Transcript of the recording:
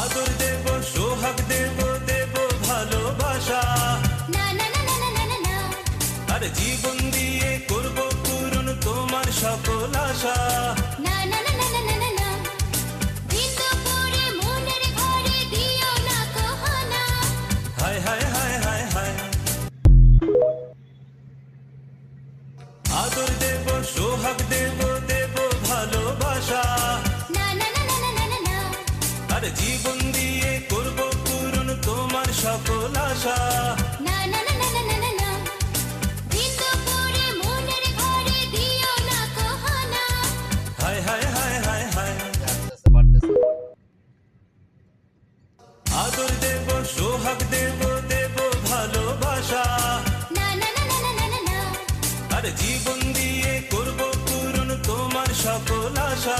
আদর দেব, সোহাগ দেব, দেব ভালোবাসা। না না না না না না না, আর জীবন দিয়ে করব পূরণ তোমার সকল আশা। না না না না না না না, দিন দুপুরে মনের ঘরে দিও না কহনা। হায় হায় হায় হায় হায়। আদর দেব, সোহাগ দেব, দেব ভালোবাসা। না না না না না না না, আর জীবন দিয়ে করব পূরণ তোমার সকল আশা। না না না না না না না, দিন দুপুরে মনের ঘরে দিও না কহনা। হায় হায় হায় হায় হায়। আদর দেব, সোহাগ দেব, দেব ভালোবাসা। না না না না না না না, আর জীবন দিয়ে করব পূরণ তোমার সকল আশা।